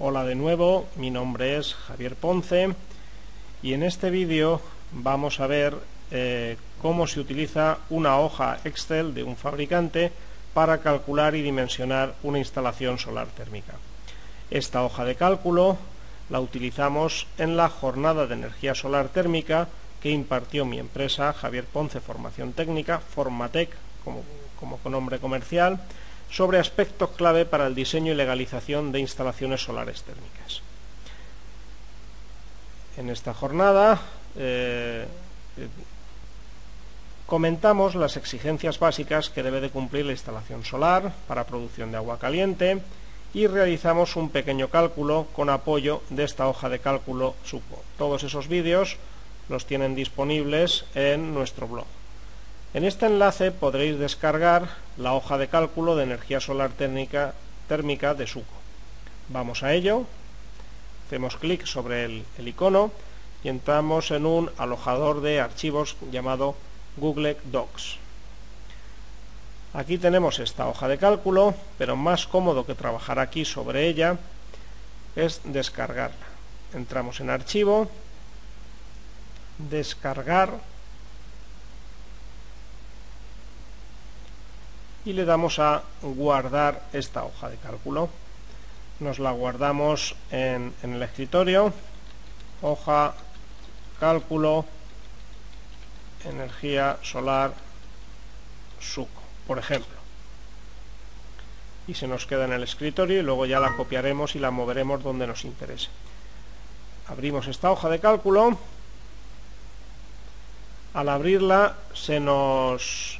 Hola de nuevo, mi nombre es Javier Ponce y en este vídeo vamos a ver cómo se utiliza una hoja Excel de un fabricante para calcular y dimensionar una instalación solar térmica. Esta hoja de cálculo la utilizamos en la jornada de energía solar térmica que impartió mi empresa Javier Ponce Formación Técnica, Formatec, como con nombre comercial, sobre aspectos clave para el diseño y legalización de instalaciones solares térmicas. En esta jornada comentamos las exigencias básicas que debe de cumplir la instalación solar para producción de agua caliente y realizamos un pequeño cálculo con apoyo de esta hoja de cálculo SUCO. Todos esos vídeos los tienen disponibles en nuestro blog. En este enlace podréis descargar la hoja de cálculo de energía solar térmica de SUCO. Vamos a ello, hacemos clic sobre el icono y entramos en un alojador de archivos llamado Google Docs. Aquí tenemos esta hoja de cálculo, pero más cómodo que trabajar aquí sobre ella es descargarla. Entramos en Archivo, Descargar y le damos a guardar esta hoja de cálculo. Nos la guardamos en el escritorio, hoja, cálculo, energía solar, SUCO, por ejemplo. Y se nos queda en el escritorio y luego ya la copiaremos y la moveremos donde nos interese. Abrimos esta hoja de cálculo. Al abrirla nos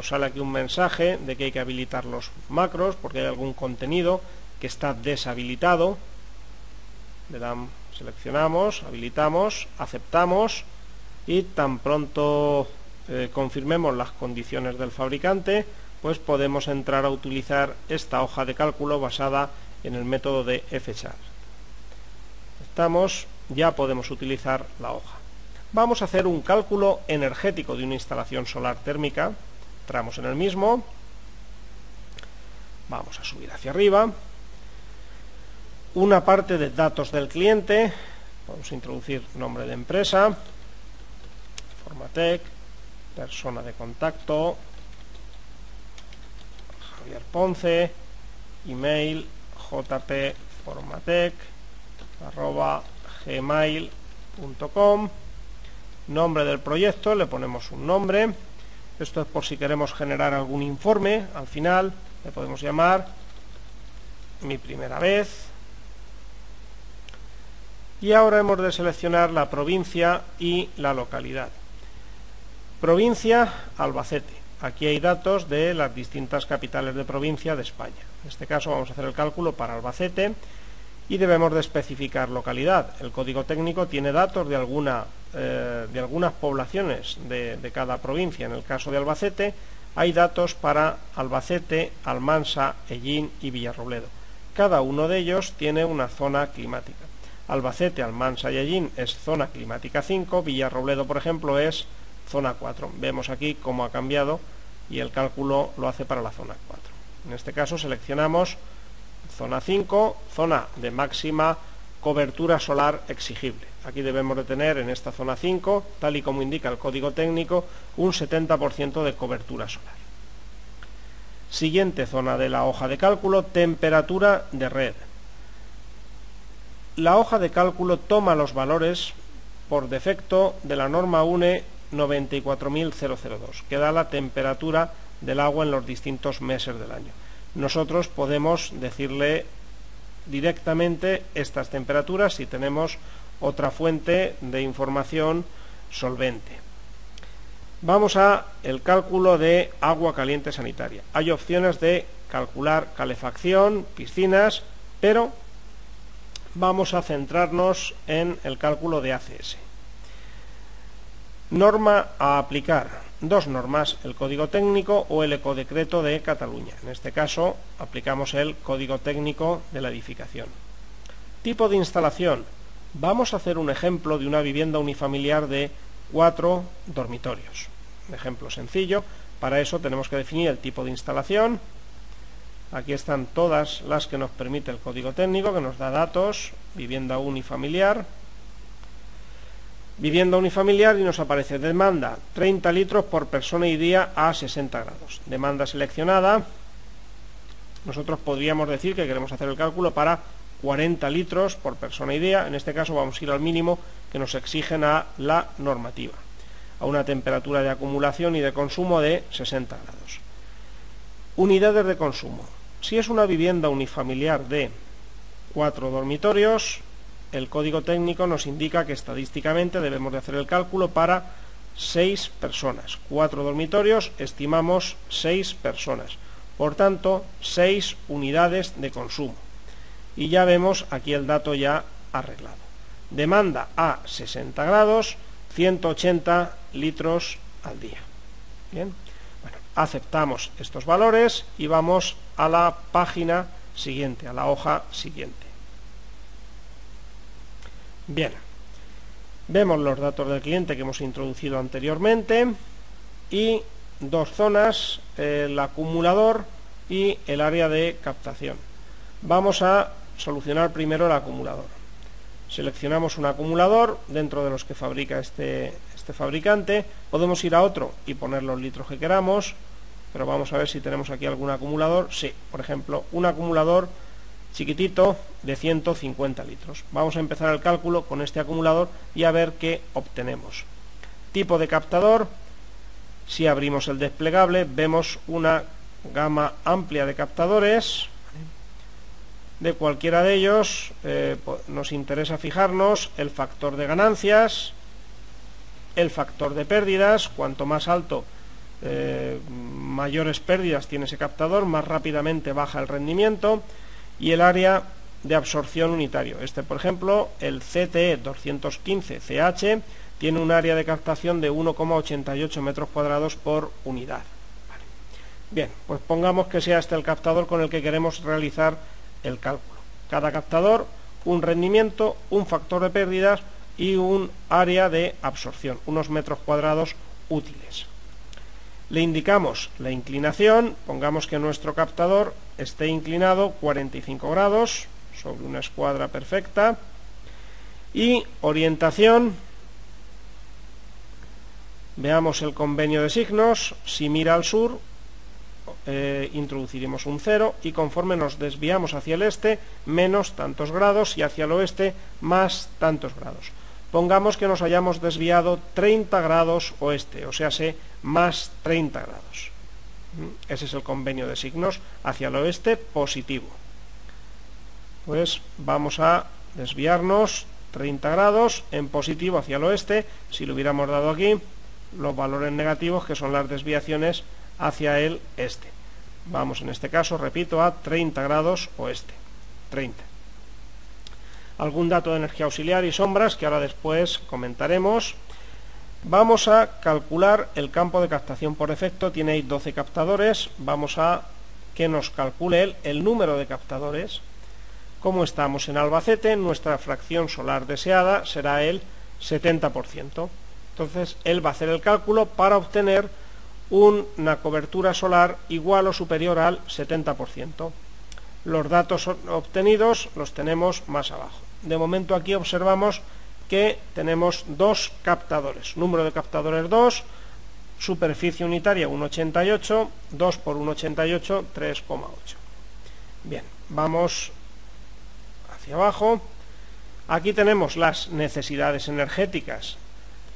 sale aquí un mensaje de que hay que habilitar los macros porque hay algún contenido que está deshabilitado. Seleccionamos, habilitamos, aceptamos y tan pronto confirmemos las condiciones del fabricante, pues podemos entrar a utilizar esta hoja de cálculo basada en el método de F-Chart. Ya podemos utilizar la hoja. Vamos a hacer un cálculo energético de una instalación solar térmica. Entramos en el mismo, vamos a subir hacia arriba, una parte de datos del cliente, vamos a introducir nombre de empresa, Formatec, persona de contacto, Javier Ponce, email jpformatec@gmail.com, nombre del proyecto, le ponemos un nombre. Esto es por si queremos generar algún informe. Al final le podemos llamar Mi primera vez. Y ahora hemos de seleccionar la provincia y la localidad. Provincia, Albacete. Aquí hay datos de las distintas capitales de provincia de España. En este caso vamos a hacer el cálculo para Albacete y debemos de especificar localidad. El código técnico tiene datos de algunas poblaciones de cada provincia. En el caso de Albacete hay datos para Albacete, Almansa, Hellín y Villarrobledo. Cada uno de ellos tiene una zona climática. Albacete, Almansa y Hellín es zona climática 5, Villarrobledo, por ejemplo, es zona 4. Vemos aquí cómo ha cambiado y el cálculo lo hace para la zona 4. En este caso seleccionamos zona 5, zona de máxima cobertura solar exigible. Aquí debemos de tener en esta zona 5, tal y como indica el código técnico, un 70% de cobertura solar. Siguiente zona de la hoja de cálculo, temperatura de red. La hoja de cálculo toma los valores por defecto de la norma UNE 94002, que da la temperatura del agua en los distintos meses del año. Nosotros podemos decirle directamente estas temperaturas si tenemos otra fuente de información solvente. Vamos a el cálculo de agua caliente sanitaria. Hay opciones de calcular calefacción, piscinas, pero vamos a centrarnos en el cálculo de ACS. Norma a aplicar. Dos normas, el código técnico o el ecodecreto de Cataluña. En este caso aplicamos el código técnico de la edificación. Tipo de instalación. Vamos a hacer un ejemplo de una vivienda unifamiliar de 4 dormitorios. Un ejemplo sencillo. Para eso tenemos que definir el tipo de instalación. Aquí están todas las que nos permite el código técnico, que nos da datos, vivienda unifamiliar. Vivienda unifamiliar, y nos aparece demanda 30 litros por persona y día a 60 grados. Demanda seleccionada. Nosotros podríamos decir que queremos hacer el cálculo para 40 litros por persona y día. En este caso vamos a ir al mínimo que nos exigen a la normativa, a una temperatura de acumulación y de consumo de 60 grados. Unidades de consumo. Si es una vivienda unifamiliar de 4 dormitorios, el código técnico nos indica que estadísticamente debemos de hacer el cálculo para 6 personas. 4 dormitorios, estimamos 6 personas. Por tanto, 6 unidades de consumo. Y ya vemos aquí el dato ya arreglado. Demanda a 60 grados, 180 litros al día. Bien, bueno, aceptamos estos valores y vamos a la página siguiente, a la hoja siguiente. Bien, vemos los datos del cliente que hemos introducido anteriormente y dos zonas, el acumulador y el área de captación. Vamos a solucionar primero el acumulador. Seleccionamos un acumulador dentro de los que fabrica este fabricante. Podemos ir a otro y poner los litros que queramos, pero vamos a ver si tenemos aquí algún acumulador. Sí, por ejemplo, un acumulador chiquitito de 150 litros. Vamos a empezar el cálculo con este acumulador y a ver qué obtenemos. Tipo de captador. Si abrimos el desplegable, vemos una gama amplia de captadores. De cualquiera de ellos nos interesa fijarnos el factor de ganancias, el factor de pérdidas. Cuanto más alto, mayores pérdidas tiene ese captador, más rápidamente baja el rendimiento, y el área de absorción unitario. Por ejemplo, el CTE 215CH tiene un área de captación de 1,88 metros cuadrados por unidad. Vale. Bien, pues pongamos que sea este el captador con el que queremos realizar el cálculo. Cada captador, un rendimiento, un factor de pérdidas y un área de absorción, unos metros cuadrados útiles. Le indicamos la inclinación. Pongamos que nuestro captador esté inclinado 45 grados sobre una escuadra perfecta. Y orientación. Veamos el convenio de signos. Si mira al sur, introduciremos un 0, y conforme nos desviamos hacia el este, menos tantos grados, y hacia el oeste, más tantos grados. Pongamos que nos hayamos desviado 30 grados oeste, o sea, más 30 grados. Ese es el convenio de signos. Hacia el oeste, positivo. Pues vamos a desviarnos 30 grados en positivo hacia el oeste. Si lo hubiéramos dado aquí, los valores negativos, que son las desviaciones hacia el este. Vamos en este caso, repito, a 30 grados oeste. 30. Algún dato de energía auxiliar y sombras que ahora después comentaremos. Vamos a calcular el campo de captación por defecto. Tiene ahí 12 captadores. Vamos a que nos calcule él el número de captadores. Como estamos en Albacete, nuestra fracción solar deseada será el 70%. Entonces él va a hacer el cálculo para obtener una cobertura solar igual o superior al 70%. Los datos obtenidos los tenemos más abajo. De momento aquí observamos que tenemos dos captadores. Número de captadores 2, superficie unitaria 1,88, 2 por 1,88, 3,8. Bien, vamos hacia abajo. Aquí tenemos las necesidades energéticas,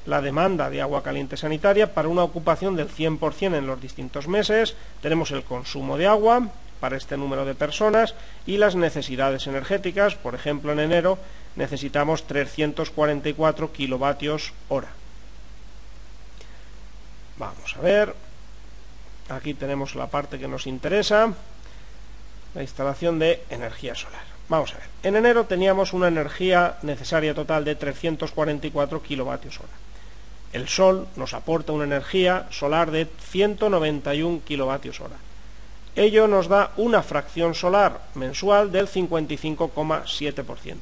la demanda de agua caliente sanitaria para una ocupación del 100% en los distintos meses. Tenemos el consumo de agua para este número de personas y las necesidades energéticas. Por ejemplo, en enero necesitamos 344 kilovatios hora. Vamos a ver. Aquí tenemos la parte que nos interesa, la instalación de energía solar. Vamos a ver. En enero teníamos una energía necesaria total de 344 kilovatios hora. El sol nos aporta una energía solar de 191 kilovatios hora. Ello nos da una fracción solar mensual del 55,7%.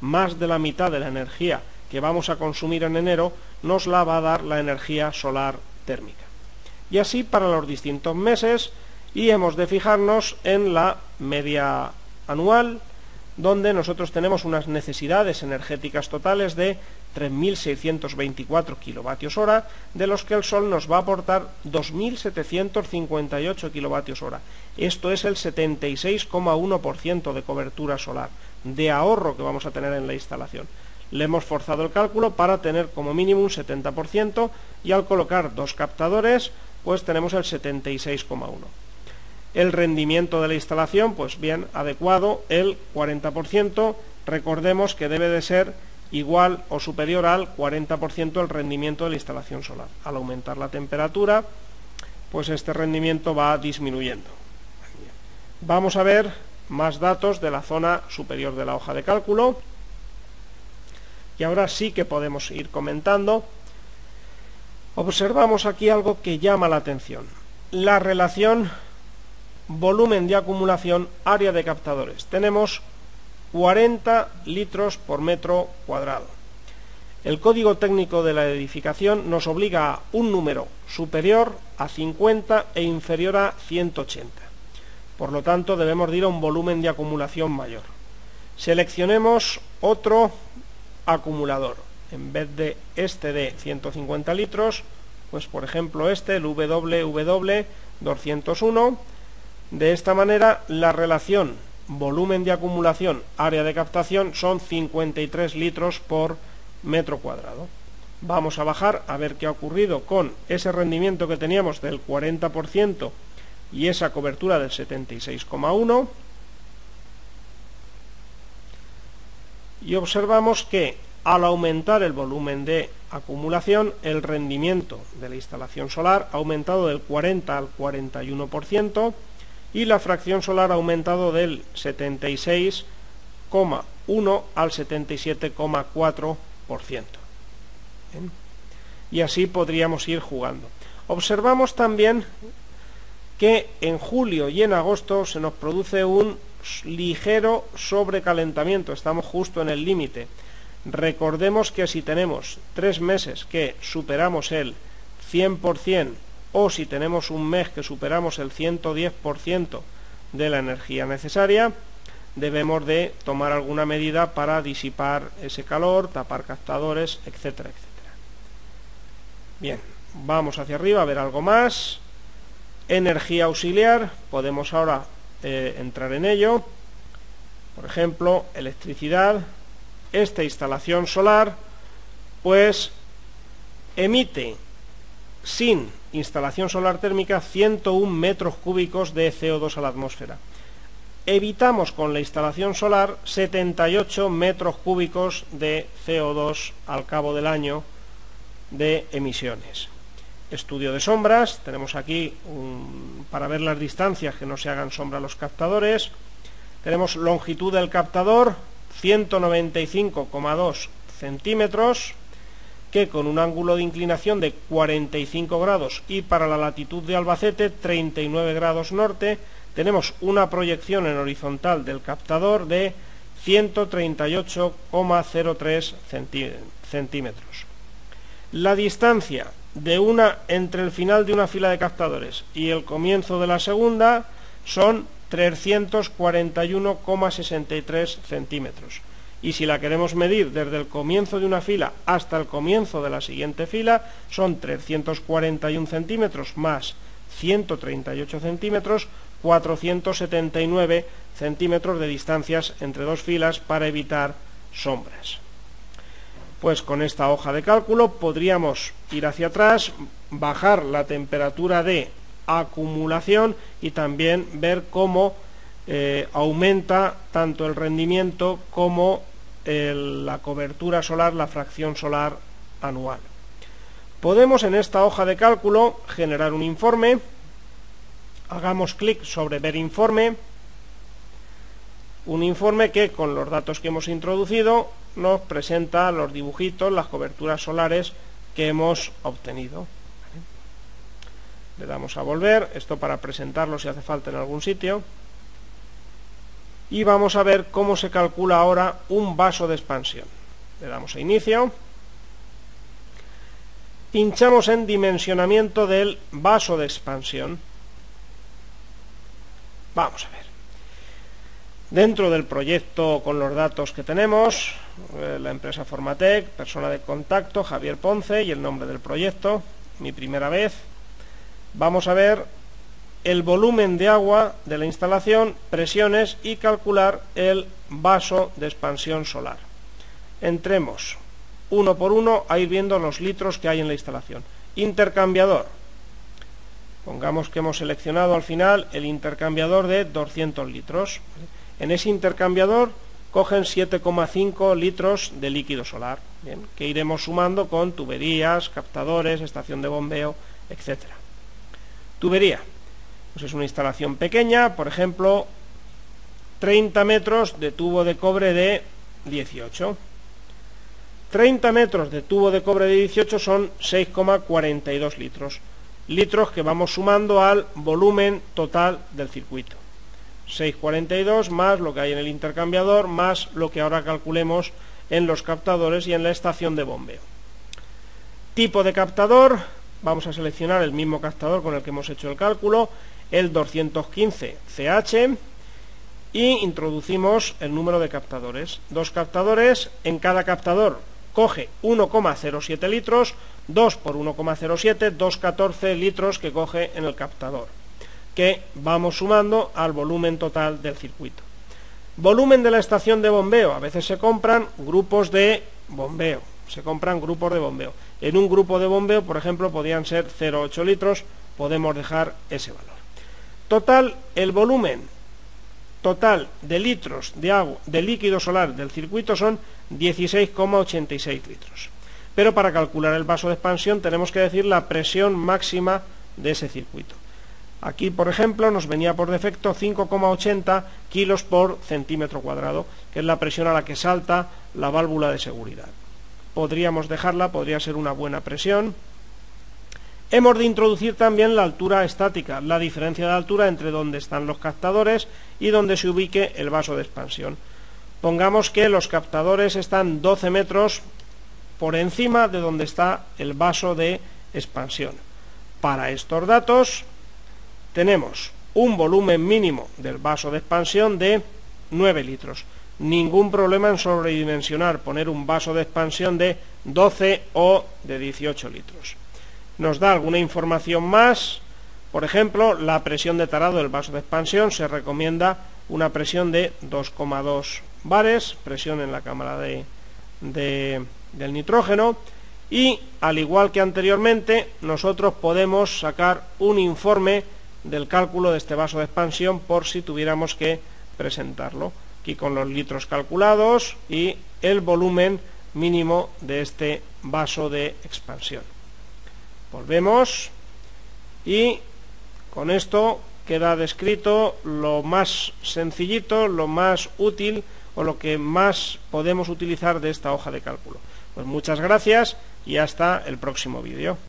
Más de la mitad de la energía que vamos a consumir en enero nos la va a dar la energía solar térmica. Y así para los distintos meses, y hemos de fijarnos en la media anual, donde nosotros tenemos unas necesidades energéticas totales de 3.624 kilovatios hora, de los que el Sol nos va a aportar 2.758 kilovatios hora. Esto es el 76,1% de cobertura solar, de ahorro que vamos a tener en la instalación. Le hemos forzado el cálculo para tener como mínimo un 70%, y al colocar dos captadores, pues tenemos el 76,1%. El rendimiento de la instalación, pues bien, adecuado, el 40%, recordemos que debe de ser igual o superior al 40% el rendimiento de la instalación solar. Al aumentar la temperatura, pues este rendimiento va disminuyendo. Vamos a ver más datos de la zona superior de la hoja de cálculo, y ahora sí que podemos ir comentando. Observamos aquí algo que llama la atención: la relación volumen de acumulación, área de captadores. Tenemos 40 litros por metro cuadrado. El código técnico de la edificación nos obliga a un número superior a 50 e inferior a 180. Por lo tanto, debemos de ir a un volumen de acumulación mayor. Seleccionemos otro acumulador. En vez de este de 150 litros, pues por ejemplo este, el WW201. De esta manera, la relación volumen de acumulación, área de captación, son 53 litros por metro cuadrado. Vamos a bajar a ver qué ha ocurrido con ese rendimiento que teníamos del 40% y esa cobertura del 76,1%. Y observamos que al aumentar el volumen de acumulación, el rendimiento de la instalación solar ha aumentado del 40 al 41%, y la fracción solar ha aumentado del 76,1 al 77,4%. Y así podríamos ir jugando. Observamos también que en julio y en agosto se nos produce un ligero sobrecalentamiento, estamos justo en el límite. Recordemos que si tenemos 3 meses que superamos el 100%, o si tenemos un mes que superamos el 110% de la energía necesaria, debemos de tomar alguna medida para disipar ese calor, tapar captadores, etcétera, etcétera. Bien, vamos hacia arriba a ver algo más. Energía auxiliar, podemos ahora entrar en ello. Por ejemplo, electricidad. Esta instalación solar, pues, emite sin instalación solar térmica 101 metros cúbicos de CO2 a la atmósfera. Evitamos con la instalación solar 78 metros cúbicos de CO2 al cabo del año de emisiones. Estudio de sombras, tenemos aquí para ver las distancias que no se hagan sombra a los captadores. Tenemos longitud del captador, 195,2 centímetros, que con un ángulo de inclinación de 45 grados y para la latitud de Albacete 39 grados norte, tenemos una proyección en horizontal del captador de 138,03 centímetros. La distancia entre el final de una fila de captadores y el comienzo de la segunda son 341,63 centímetros. Y si la queremos medir desde el comienzo de una fila hasta el comienzo de la siguiente fila, son 341 centímetros más 138 centímetros, 479 centímetros de distancias entre dos filas para evitar sombras. Pues con esta hoja de cálculo podríamos ir hacia atrás, bajar la temperatura de acumulación y también ver cómo aumenta tanto el rendimiento como la cobertura solar, la fracción solar anual. Podemos en esta hoja de cálculo generar un informe. Hagamos clic sobre ver informe. Un informe que con los datos que hemos introducido nos presenta los dibujitos, las coberturas solares que hemos obtenido. Le damos a volver, esto para presentarlo si hace falta en algún sitio. Y vamos a ver cómo se calcula ahora un vaso de expansión. Le damos a inicio. Pinchamos en dimensionamiento del vaso de expansión. Vamos a ver. Dentro del proyecto, con los datos que tenemos, la empresa Formatec, persona de contacto, Javier Ponce, y el nombre del proyecto, mi primera vez, vamos a ver el volumen de agua de la instalación, presiones y calcular el vaso de expansión solar. Entremos uno por uno a ir viendo los litros que hay en la instalación. Intercambiador. Pongamos que hemos seleccionado al final el intercambiador de 200 litros. En ese intercambiador cogen 7,5 litros de líquido solar, bien, que iremos sumando con tuberías, captadores, estación de bombeo, etc. Tubería. Pues es una instalación pequeña, por ejemplo, 30 metros de tubo de cobre de 18. 30 metros de tubo de cobre de 18 son 6,42 litros. Litros que vamos sumando al volumen total del circuito. 6,42 más lo que hay en el intercambiador, más lo que ahora calculemos en los captadores y en la estación de bombeo. Tipo de captador, vamos a seleccionar el mismo captador con el que hemos hecho el cálculo, el 215CH, y introducimos el número de captadores. 2 captadores, en cada captador coge 1,07 litros, 2 por 1,07, 2,14 litros que coge en el captador, que vamos sumando al volumen total del circuito. Volumen de la estación de bombeo. A veces se compran grupos de bombeo. En un grupo de bombeo, por ejemplo, podrían ser 0,8 litros. Podemos dejar ese valor. Total, el volumen total de litros de agua, de líquido solar del circuito son 16,86 litros. Pero para calcular el vaso de expansión tenemos que decir la presión máxima de ese circuito. Aquí, por ejemplo, nos venía por defecto 5,80 kilos por centímetro cuadrado, que es la presión a la que salta la válvula de seguridad. Podríamos dejarla, podría ser una buena presión. Hemos de introducir también la altura estática, la diferencia de altura entre donde están los captadores y donde se ubique el vaso de expansión. Pongamos que los captadores están 12 metros por encima de donde está el vaso de expansión. Para estos datos tenemos un volumen mínimo del vaso de expansión de 9 litros. Ningún problema en sobredimensionar, poner un vaso de expansión de 12 o de 18 litros. Nos da alguna información más. Por ejemplo, la presión de tarado del vaso de expansión, se recomienda una presión de 2,2 bares, presión en la cámara del nitrógeno, y al igual que anteriormente, nosotros podemos sacar un informe del cálculo de este vaso de expansión por si tuviéramos que presentarlo, aquí con los litros calculados y el volumen mínimo de este vaso de expansión. Volvemos y con esto queda descrito lo más sencillito, lo más útil o lo que más podemos utilizar de esta hoja de cálculo. Pues muchas gracias y hasta el próximo vídeo.